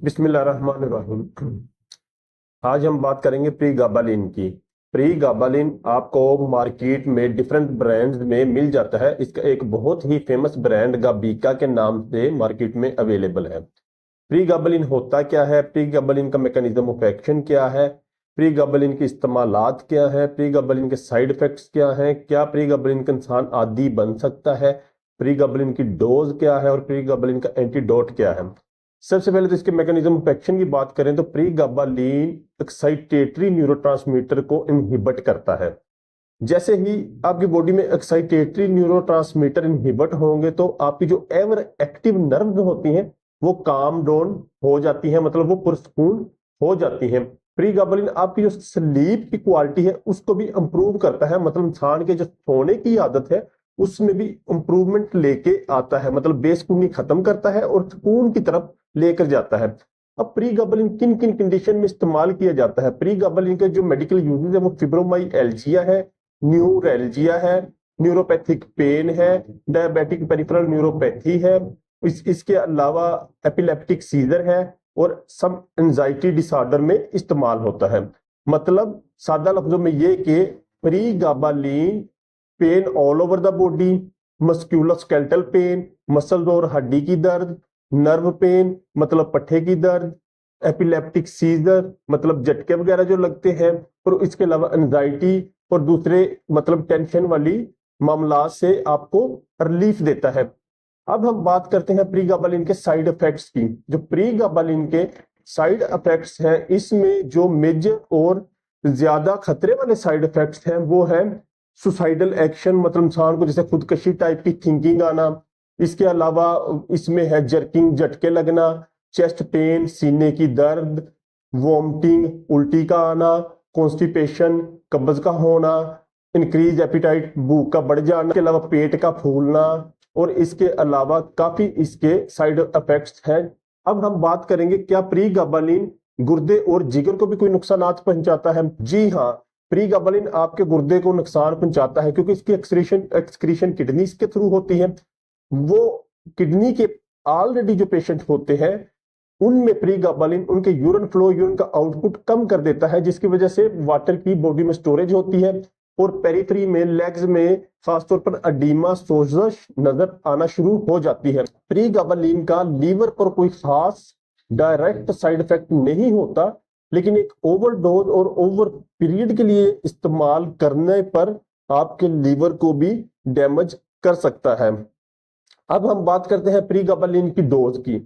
बिस्मिल्लाहिर्रहमानिर्रहीम। आज हम बात करेंगे प्री गाबालिन की। प्री गाबालिन आपको मार्केट में डिफरेंट ब्रांड्स में मिल जाता है। इसका एक बहुत ही फेमस ब्रांड गाबीका के नाम से मार्केट में अवेलेबल है। प्री गाबालिन होता क्या है, प्री गाबालिन का मैकेनिज्म ऑफ एक्शन क्या है, प्री गाबालिन की इस्तेमालात क्या है, प्री गाबालिन के साइड इफेक्ट्स क्या हैं, क्या प्री गाबालिन का इंसान आदी बन सकता है, प्री गाबालिन की डोज क्या है और प्री गाबालिन का एंटीडोट क्या है। सबसे पहले तो इसके मैकेनिज्म ऑफ एक्शन की बात करें तो प्री गाबालिन एक्साइटेटरी न्यूरोट्रांसमीटर को इनहिबिट करता है। जैसे ही आपकी बॉडी में एक्साइटेटरी न्यूरोट्रांसमीटर इनहिबिट होंगे तो आपकी जो एवर एक्टिव नर्व्स होती हैं वो काम डाउन हो जाती हैं, मतलब वो पुरसकून हो जाती हैं। प्री गाबालिन आपकी जो स्लीप की क्वालिटी है उसको भी इंप्रूव करता है, मतलब इंसान के जो सोने की आदत है उसमें भी इंप्रूवमेंट लेके आता है, मतलब बेसुकूनी खत्म करता है और सुकून की तरफ लेकर जाता है। अब प्री गाबालिन किन किन कंडीशन में इस्तेमाल किया जाता है? प्री गाबालिन के जो मेडिकल यूजेस है वो फिब्रोमाइल्जिया है, न्यूरैल्जिया है, न्यूरोपैथिक पेन है, डायबिटिक पेरिफेरल न्यूरोपैथी है, इसके अलावा एपिलेप्टिक सीजर है और सब एंजाइटी डिसऑर्डर में इस्तेमाल होता है। मतलब सादा लफ्जों में ये कि pregabalin pain all over the body, musculoskeletal pain, muscles और हड्डी की दर्द, नर्व पेन मतलब पट्टे की दर्द, एपिलेप्टिक सीजर मतलब झटके वगैरह जो लगते हैं, और इसके अलावा एंजाइटी और दूसरे मतलब टेंशन वाली मामला से आपको रिलीफ देता है। अब हम बात करते हैं प्री गाबालिन के साइड इफेक्ट्स की। जो प्री गाबालिन के साइड इफेक्ट्स हैं इसमें जो मेजर और ज्यादा खतरे वाले साइड इफेक्ट्स हैं वो है सुसाइडल एक्शन, मतलब इंसान को जैसे खुदकशी टाइप की थिंकिंग आना। इसके अलावा इसमें है जर्किंग, झटके लगना, चेस्ट पेन, सीने की दर्द, वॉमिटिंग, उल्टी का आना, कॉन्स्टिपेशन, कब्ज का होना, इंक्रीज एपिटाइट, भूख का बढ़ जाना, इसके अलावा पेट का फूलना, और इसके अलावा काफी इसके साइड इफेक्ट्स हैं। अब हम बात करेंगे क्या प्री गाबालिन गुर्दे और जिगर को भी कोई नुकसान पहुंचाता है? जी हाँ, प्री गाबालिन आपके गुर्दे को नुकसान पहुंचाता है क्योंकि इसकी एक्सक्रीशन किडनी के थ्रू होती है। वो किडनी के ऑलरेडी जो पेशेंट होते हैं उनमें प्री गाबालिन उनके यूरिन फ्लो, यूरिन का आउटपुट कम कर देता है, जिसकी वजह से वाटर की बॉडी में स्टोरेज होती है और पेरिफेरी में, लेग्स में खासतौर पर अडीमा, सोजश नजर आना शुरू हो जाती है। प्री गाबालिन का लीवर पर कोई खास डायरेक्ट साइड इफेक्ट नहीं होता, लेकिन एक ओवरडोज और ओवर पीरियड के लिए इस्तेमाल करने पर आपके लीवर को भी डैमेज कर सकता है। अब हम बात करते हैं प्री गाबालिन की डोज की।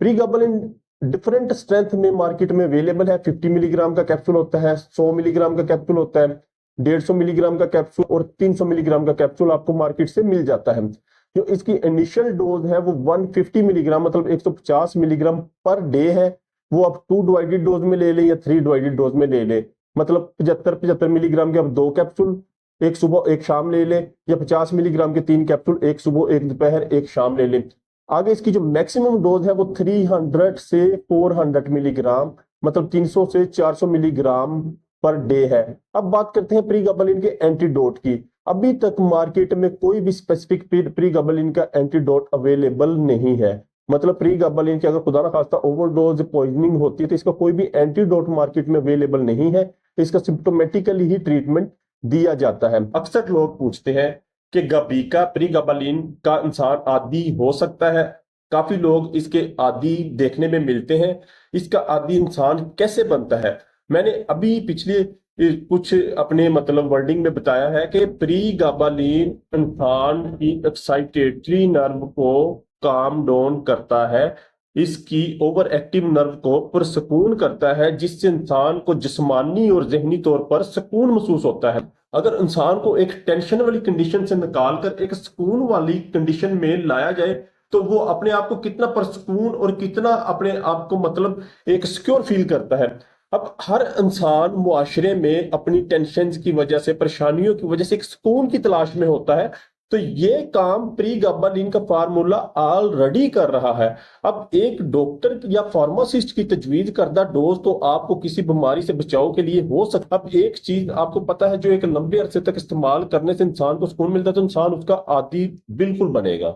प्री गाबालिन डिफरेंट स्ट्रेंथ में मार्केट में अवेलेबल है। 50 मिलीग्राम का कैप्सूल होता है, 100 मिलीग्राम का कैप्सूल होता है, 150 मिलीग्राम का कैप्सूल और 300 मिलीग्राम का कैप्सूल आपको मार्केट से मिल जाता है। जो इसकी इनिशियल डोज है वो 150 मिलीग्राम मतलब 150 मिलीग्राम पर डे है। वो आप 2 डिवाइडेड डोज में ले लें या 3 डिवाइडेड डोज में ले लें, मतलब 75 मिलीग्राम के आप 2 कैप्सूल एक सुबह एक शाम ले लें, या 50 मिलीग्राम के 3 कैप्सूल एक सुबह एक दोपहर एक शाम ले लें। आगे इसकी जो मैक्सिमम डोज है वो 300 से 400 मिलीग्राम मतलब 300 से 400 मिलीग्राम पर डे है। अब बात करते हैं प्री गाबालिन के एंटीडोट की। अभी तक मार्केट में कोई भी स्पेसिफिक प्री गाबालिन का एंटीडोट अवेलेबल नहीं है। मतलब प्री गाबालिन की अगर खुदा ना खास्ता ओवरडोज पॉइजनिंग होती है तो इसका कोई भी एंटीडोट मार्केट में अवेलेबल नहीं है। इसका सिम्प्टोमेटिकली ही ट्रीटमेंट दिया जाता है। अक्सर लोग पूछते हैं कि गाबीका प्री गाबालिन का इंसान आदी हो सकता है। काफी लोग इसके आदी देखने में मिलते हैं। इसका आदी इंसान कैसे बनता है? मैंने अभी पिछले कुछ अपने मतलब वर्डिंग में बताया है कि प्री गाबालिन इंसान की एक्साइटेटरी नर्व को काम डाउन करता है, इसकी ओवर एक्टिव नर्व को पुरसकून करता है, जिससे इंसान को जिस्मानी और जहनी तौर पर सुकून महसूस होता है। अगर इंसान को एक टेंशन वाली कंडीशन से निकाल कर एक सुकून वाली कंडीशन में लाया जाए तो वो अपने आप को कितना पुरसकून और कितना अपने आप को मतलब एक सिक्योर फील करता है। अब हर इंसान मुआशरे में अपनी टेंशन की वजह से, परेशानियों की वजह से एक सुकून की तलाश में होता है, तो ये काम प्री गाबालिन का फार्मूला ऑलरेडी कर रहा है। अब एक डॉक्टर या फार्मासिस्ट की तजवीज करदा डोज तो आपको किसी बीमारी से बचाव के लिए हो सकता। अब एक चीज आपको पता है जो एक लंबे अरसे तक इस्तेमाल करने से इंसान को सुकून मिलता है तो इंसान उसका आदी बिल्कुल बनेगा।